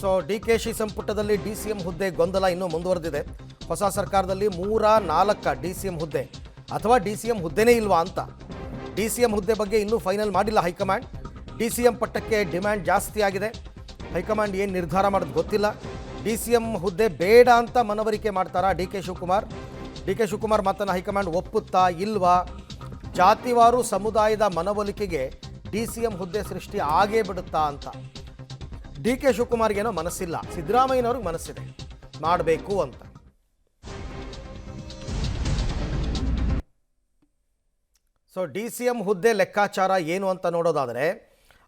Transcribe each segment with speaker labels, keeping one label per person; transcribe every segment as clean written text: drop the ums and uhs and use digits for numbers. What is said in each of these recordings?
Speaker 1: So DKShi ಸಂಪುಟದಲ್ಲಿ DCM ಹುದ್ದೆ ಗೊಂದಲ ಇನ್ನೂ ಮುಂದುವರೆದಿದೆ. ಹೊಸ ಸರ್ಕಾರದಲ್ಲಿ 3-4 ಡಿಸಿಎಂ ಹುದ್ದೆ ಅಥವಾ ಡಿಸಿಎಂ ಹುದ್ದೆನೇ ಇಲ್ವಾ ಅಂತ. ಡಿಸಿಎಂ ಹುದ್ದೆ ಬಗ್ಗೆ ಇನ್ನೂ ಫೈನಲ್ ಮಾಡಿಲ್ಲ ಹೈಕಮಾಂಡ್. ಡಿಸಿಎಂ ಪಟ್ಟಕ್ಕೆ ಡಿಮ್ಯಾಂಡ್ ಜಾಸ್ತಿ ಆಗಿದೆ. ಹೈಕಮಾಂಡ್ ಏನು ನಿರ್ಧಾರ ಮಾಡೋದು ಗೊತ್ತಿಲ್ಲ. ಡಿಸಿಎಂ ಹುದ್ದೆ ಬೇಡ ಅಂತ ಮನವರಿಕೆ ಮಾಡ್ತಾರಾ ಡಿ ಕೆ ಶಿವಕುಮಾರ್ ಮಾತನ್ನು ಹೈಕಮಾಂಡ್ ಒಪ್ಪುತ್ತಾ ಇಲ್ವಾ? ಜಾತಿವಾರು ಸಮುದಾಯದ ಮನವೊಲಿಕೆಗೆ ಡಿಸಿಎಂ ಹುದ್ದೆ ಸೃಷ್ಟಿ ಆಗೇ ಬಿಡುತ್ತಾ ಅಂತ. ಡಿ ಕೆ ಶಿವಕುಮಾರ್ಗೇನೋ ಮನಸ್ಸಿಲ್ಲ, ಸಿದ್ದರಾಮಯ್ಯನವ್ರಿಗೆ ಮನಸ್ಸಿದೆ, ಮಾಡಬೇಕು ಅಂತ. ಸೊ ಡಿಸಿಎಂ ಹುದ್ದೆ ಲೆಕ್ಕಾಚಾರ ಏನು ಅಂತ ನೋಡೋದಾದರೆ,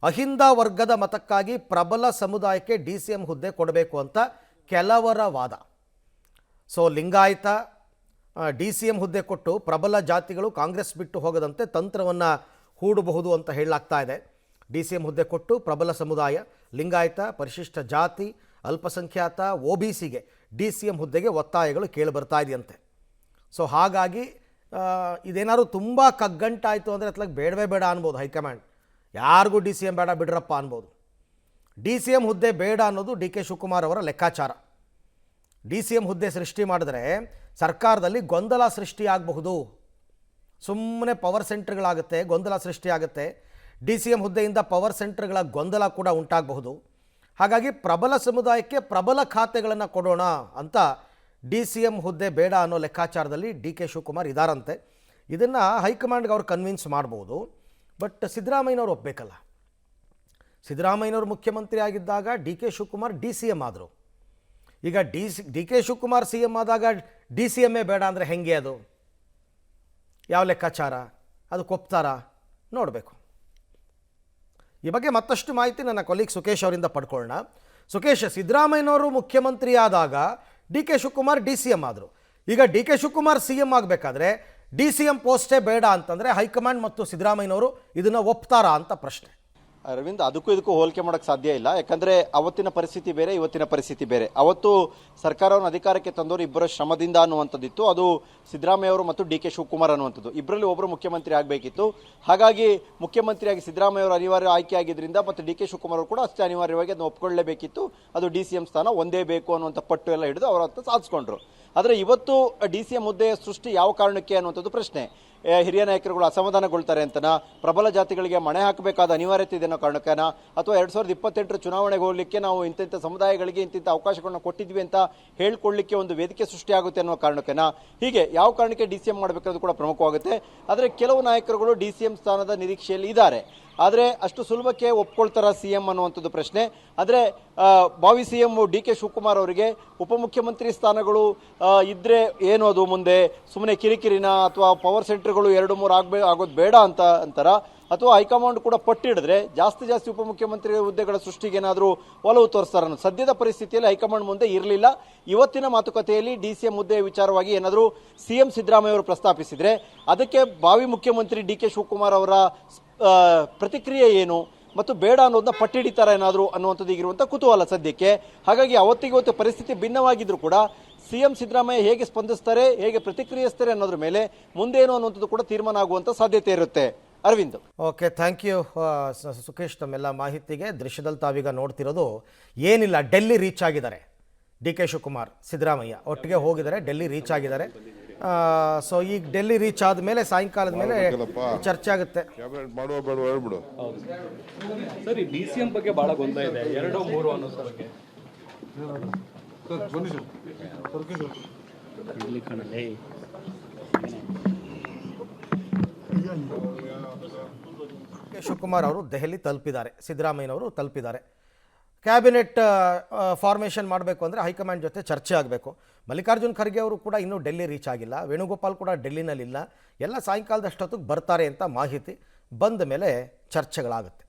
Speaker 1: ಅಹಿಂದ ವರ್ಗದ ಮತಕ್ಕಾಗಿ ಪ್ರಬಲ ಸಮುದಾಯಕ್ಕೆ ಡಿಸಿಎಂ ಹುದ್ದೆ ಕೊಡಬೇಕು ಅಂತ ಕೆಲವರ ವಾದ. ಸೊ ಲಿಂಗಾಯತ ಡಿಸಿಎಂ ಹುದ್ದೆ ಕೊಟ್ಟು ಪ್ರಬಲ ಜಾತಿಗಳು ಕಾಂಗ್ರೆಸ್ ಬಿಟ್ಟು ಹೋಗದಂತೆ ತಂತ್ರವನ್ನು ಹೂಡಬಹುದು ಅಂತ ಹೇಳಲಾಗ್ತಾ ಇದೆ. ಡಿಸಿಎಂ ಹುದ್ದೆ ಕೊಟ್ಟು ಪ್ರಬಲ ಸಮುದಾಯ, ಲಿಂಗಾಯತ, ಪರಿಶಿಷ್ಟ ಜಾತಿ, ಅಲ್ಪಸಂಖ್ಯಾತ, OBCಗೆ ಡಿಸಿಎಂ ಹುದ್ದೆಗೆ ಒತ್ತಾಯಗಳು ಕೇಳಿಬರ್ತಾ ಇದೆಯಂತೆ. ಸೊ ಹಾಗಾಗಿ ಇದೇನಾದ್ರು ತುಂಬ ಕಗ್ಗಂಟಾಯಿತು ಅಂದರೆ ಅತ್ಲಾಗ ಬೇಡವೇ ಬೇಡ ಅನ್ಬೋದು ಹೈಕಮಾಂಡ್. ಯಾರಿಗೂ ಡಿಸಿಎಂ ಬೇಡ ಬಿಡ್ರಪ್ಪ ಅನ್ಬೋದು. ಡಿಸಿಎಂ ಹುದ್ದೆ ಬೇಡ ಅನ್ನೋದು ಡಿ ಕೆ ಶಿವಕುಮಾರ್ ಅವರ ಲೆಕ್ಕಾಚಾರ. ಡಿಸಿಎಂ ಹುದ್ದೆ ಸೃಷ್ಟಿ ಮಾಡಿದ್ರೆ ಸರ್ಕಾರದಲ್ಲಿ ಗೊಂದಲ ಸೃಷ್ಟಿಯಾಗಬಹುದು. ಸುಮ್ಮನೆ ಪವರ್ ಸೆಂಟರ್ಗಳಾಗುತ್ತೆ, ಗೊಂದಲ ಸೃಷ್ಟಿಯಾಗುತ್ತೆ. ಡಿಸಿಎಂ ಹುದ್ದೆಯಿಂದ ಪವರ್ ಸೆಂಟರ್ಗಳ ಗೊಂದಲ ಕೂಡ ಉಂಟಾಗಬಹುದು. ಹಾಗಾಗಿ ಪ್ರಬಲ ಸಮುದಾಯಕ್ಕೆ ಪ್ರಬಲ ಖಾತೆಗಳನ್ನು ಕೊಡೋಣ ಅಂತ ಡಿಸಿಎಂ ಹುದ್ದೆ ಬೇಡ ಅನ್ನೋ ಲೆಕ್ಕಾಚಾರದಲ್ಲಿ ಡಿ ಕೆ ಶಿವಕುಮಾರ್ ಇದ್ದಾರಂತೆ. ಇದನ್ನು ಹೈಕಮಾಂಡ್ಗೆ ಅವ್ರು ಕನ್ವಿನ್ಸ್ ಮಾಡ್ಬೋದು. ಬಟ್ ಸಿದ್ದರಾಮಯ್ಯನವ್ರು ಒಪ್ಪಬೇಕಲ್ಲ. ಸಿದ್ದರಾಮಯ್ಯನವರು ಮುಖ್ಯಮಂತ್ರಿ ಆಗಿದ್ದಾಗ ಡಿ ಕೆ ಶಿವಕುಮಾರ್ DCM ಆದರು. ಈಗ ಡಿ ಕೆ ಶಿವಕುಮಾರ್ CM ಆದಾಗ DCMೇ ಬೇಡ ಅಂದರೆ ಹೆಂಗೆ? ಅದು ಯಾವ ಲೆಕ್ಕಾಚಾರ? ಅದು ಒಪ್ತಾರಾ? ನೋಡಬೇಕು. ಈ ಬಗ್ಗೆ ಮತ್ತಷ್ಟು ಮಾಹಿತಿ ನನ್ನ ಕೊಲೀಗ್ ಸುಖೇಶ್ ಅವರಿಂದ ಪಡ್ಕೊಳ್ಳೋಣ. ಸುಖೇಶ್, ಸಿದ್ದರಾಮಯ್ಯನವರು ಮುಖ್ಯಮಂತ್ರಿ ಆದಾಗ ಡಿ ಕೆ ಶಿವಕುಮಾರ್ DCM ಆದರು. ಈಗ ಡಿ ಕೆ ಶಿವಕುಮಾರ್ CM ಆಗಬೇಕಾದ್ರೆ DCM ಪೋಸ್ಟೇ ಬೇಡ ಅಂತಂದರೆ ಹೈಕಮಾಂಡ್ ಮತ್ತು ಸಿದ್ದರಾಮಯ್ಯನವರು ಇದನ್ನು ಒಪ್ತಾರಾ ಅಂತ ಪ್ರಶ್ನೆ.
Speaker 2: ಅರವಿಂದ್, ಅದಕ್ಕೂ ಇದಕ್ಕೂ ಹೋಲಿಕೆ ಮಾಡೋಕ್ಕೆ ಸಾಧ್ಯ ಇಲ್ಲ. ಯಾಕಂದ್ರೆ ಅವತ್ತಿನ ಪರಿಸ್ಥಿತಿ ಬೇರೆ, ಇವತ್ತಿನ ಪರಿಸ್ಥಿತಿ ಬೇರೆ. ಅವತ್ತು ಸರ್ಕಾರವನ್ನು ಅಧಿಕಾರಕ್ಕೆ ತಂದವರು ಇಬ್ಬರ ಶ್ರಮದಿಂದ ಅನ್ನುವಂಥದ್ದಿತ್ತು. ಅದು ಸಿದ್ದರಾಮಯ್ಯ ಅವರು ಮತ್ತು ಡಿ ಕೆ ಶಿವಕುಮಾರ್ ಅನ್ನುವಂಥದ್ದು. ಇಬ್ಬರಲ್ಲಿ ಒಬ್ಬರು ಮುಖ್ಯಮಂತ್ರಿ ಆಗಬೇಕಿತ್ತು. ಹಾಗಾಗಿ ಮುಖ್ಯಮಂತ್ರಿಯಾಗಿ ಸಿದ್ದರಾಮಯ್ಯ ಅವರು ಅನಿವಾರ್ಯ ಆಯ್ಕೆ ಆಗಿದ್ದರಿಂದ ಮತ್ತು ಡಿ ಕೆ ಶಿವಕುಮಾರ್ ಅವರು ಕೂಡ ಅಷ್ಟೇ ಅನಿವಾರ್ಯವಾಗಿ ಅದನ್ನು ಒಪ್ಕೊಳ್ಳೇಬೇಕಿತ್ತು. ಅದು DCM ಸ್ಥಾನ ಒಂದೇ ಬೇಕು ಅನ್ನುವಂಥ ಪಟ್ಟು ಎಲ್ಲ ಹಿಡಿದು ಅವರ ಹತ್ರ ಸಾಧಿಸ್ಕೊಂಡ್ರು. ಆದರೆ ಇವತ್ತು DCM ಹುದ್ದೆಯ ಸೃಷ್ಟಿ ಯಾವ ಕಾರಣಕ್ಕೆ ಅನ್ನುವಂಥದ್ದು ಪ್ರಶ್ನೆ. ಹಿರಿಯ ನಾಯಕರುಗಳು ಅಸಮಾಧಾನಗೊಳ್ತಾರೆ ಅಂತನಾ, ಪ್ರಬಲ ಜಾತಿಗಳಿಗೆ ಮಣೆ ಹಾಕಬೇಕಾದ ಅನಿವಾರ್ಯತೆ ಇದೆ ಅನ್ನೋ ಕಾರಣಕ್ಕೇನಾ, ಅಥವಾ 2028 ಚುನಾವಣೆಗೆ ಹೋಗಲಿಕ್ಕೆ ನಾವು ಇಂಥ ಸಮುದಾಯಗಳಿಗೆ ಇಂಥ ಅವಕಾಶಗಳನ್ನ ಕೊಟ್ಟಿದ್ವಿ ಅಂತ ಹೇಳ್ಕೊಳ್ಳಿಕ್ಕೆ ಒಂದು ವೇದಿಕೆ ಸೃಷ್ಟಿಯಾಗುತ್ತೆ ಅನ್ನೋ ಕಾರಣಕ್ಕೇನಾ, ಹೀಗೆ ಯಾವ ಕಾರಣಕ್ಕೆ DCM ಮಾಡಬೇಕಾದ್ರೂ ಕೂಡ ಪ್ರಮುಖವಾಗುತ್ತೆ. ಆದರೆ ಕೆಲವು ನಾಯಕರುಗಳು DCM ಸ್ಥಾನದ ನಿರೀಕ್ಷೆಯಲ್ಲಿ ಇದ್ದಾರೆ. ಆದರೆ ಅಷ್ಟು ಸುಲಭಕ್ಕೆ ಒಪ್ಕೊಳ್ತಾರ CM ಅನ್ನುವಂಥದ್ದು ಪ್ರಶ್ನೆ. ಆದರೆ ಭಾವಿ CM ಡಿ ಕೆ ಶಿವಕುಮಾರ್ ಅವರಿಗೆ ಉಪಮುಖ್ಯಮಂತ್ರಿ ಸ್ಥಾನಗಳು ಇದ್ರೆ ಏನು, ಅದು ಮುಂದೆ ಸುಮ್ಮನೆ ಕಿರಿಕಿರಿನ ಅಥವಾ ಪವರ್ ಸೆಂಟರ್ಗಳು 2-3 ಆಗೋದು ಬೇಡ ಅಂತ ಅಂತಾರ, ಅಥವಾ ಹೈಕಮಾಂಡ್ ಕೂಡ ಪಟ್ಟಿಡಿದ್ರೆ ಜಾಸ್ತಿ ಉಪಮುಖ್ಯಮಂತ್ರಿ ಹುದ್ದೆಗಳ ಸೃಷ್ಟಿಗೆ ಏನಾದರೂ ಒಲವು ತೋರಿಸ್ತಾರ ಅನ್ನೋ ಸದ್ಯದ ಪರಿಸ್ಥಿತಿಯಲ್ಲಿ ಹೈಕಮಾಂಡ್ ಮುಂದೆ ಇರಲಿಲ್ಲ. ಇವತ್ತಿನ ಮಾತುಕತೆಯಲ್ಲಿ DCM ಹುದ್ದೆ ವಿಚಾರವಾಗಿ ಏನಾದರೂ CM ಸಿದ್ದರಾಮಯ್ಯ ಅವರು ಪ್ರಸ್ತಾಪಿಸಿದ್ರೆ ಅದಕ್ಕೆ ಭಾವಿ ಮುಖ್ಯಮಂತ್ರಿ ಡಿ ಕೆ ಶಿವಕುಮಾರ್ ಅವರ ಪ್ರತಿಕ್ರಿಯೆ ಏನು ಮತ್ತು ಬೇಡ ಅನ್ನೋದನ್ನ ಪಟ್ಟಿಡಿತಾರ ಏನಾದರೂ ಅನ್ನುವಂಥದ್ದು ಈಗಿರುವಂಥ ಕುತೂಹಲ ಸದ್ಯಕ್ಕೆ. ಹಾಗಾಗಿ ಅವತ್ತಿಗೆ ಪರಿಸ್ಥಿತಿ ಭಿನ್ನವಾಗಿದ್ರು ಕೂಡ CM ಸಿದ್ದರಾಮಯ್ಯ ಹೇಗೆ ಸ್ಪಂದಿಸ್ತಾರೆ, ಹೇಗೆ ಪ್ರತಿಕ್ರಿಯಿಸ್ತಾರೆ ಅನ್ನೋದ್ರ ಮೇಲೆ ಮುಂದೇನು ಅನ್ನುವಂಥದ್ದು ಕೂಡ ತೀರ್ಮಾನ ಆಗುವಂಥ ಸಾಧ್ಯತೆ ಇರುತ್ತೆ. Arvind,
Speaker 1: okay, thank you Sukhesh ತಮ್ಮೆಲ್ಲ ಮಾಹಿತಿಗೆ. ದೃಶ್ಯದಲ್ಲಿ ತಾವೀಗ ನೋಡ್ತಿರೋದು ಏನಿಲ್ಲ, ಡೆಲ್ಲಿ ರೀಚ್ ಆಗಿದ್ದಾರೆ ಡಿ ಕೆ ಶಿವಕುಮಾರ್, ಸಿದ್ದರಾಮಯ್ಯ ಒಟ್ಟಿಗೆ ಹೋಗಿದ್ದಾರೆ, ಡೆಲ್ಲಿ ರೀಚ್ ಆಗಿದ್ದಾರೆ. ಸೊ ಈಗ ಡೆಲ್ಲಿ ರೀಚ್ ಆದಮೇಲೆ ಸಾಯಂಕಾಲದ ಮೇಲೆ ಚರ್ಚೆ ಆಗುತ್ತೆ.
Speaker 3: ಸರ್, ಈ DCM ಬಗ್ಗೆ ಬಹಳ ಗೊಂದಲ ಇದೆ. 2-3 ಅನ್ನೋ ಬಗ್ಗೆ
Speaker 1: ಶಿವಕುಮಾರ್ ಅವರು ದೆಹಲಿ ತಲುಪಿದ್ದಾರೆ, ಸಿದ್ದರಾಮಯ್ಯನವರು ತಲುಪಿದ್ದಾರೆ. ಕ್ಯಾಬಿನೆಟ್ ಫಾರ್ಮೇಷನ್ ಮಾಡಬೇಕು ಅಂದರೆ ಹೈಕಮಾಂಡ್ ಜೊತೆ ಚರ್ಚೆ ಆಗಬೇಕು. ಮಲ್ಲಿಕಾರ್ಜುನ್ ಖರ್ಗೆ ಅವರು ಕೂಡ ಇನ್ನೂ ಡೆಲ್ಲಿ ರೀಚ್ ಆಗಿಲ್ಲ, ವೇಣುಗೋಪಾಲ್ ಕೂಡ ಡೆಲ್ಲಿನಲ್ಲಿಲ್ಲ. ಎಲ್ಲ ಸಾಯಂಕಾಲದಷ್ಟೊತ್ತಿಗೆ ಬರ್ತಾರೆ ಅಂತ ಮಾಹಿತಿ. ಬಂದ ಮೇಲೆ ಚರ್ಚೆಗಳಾಗುತ್ತೆ.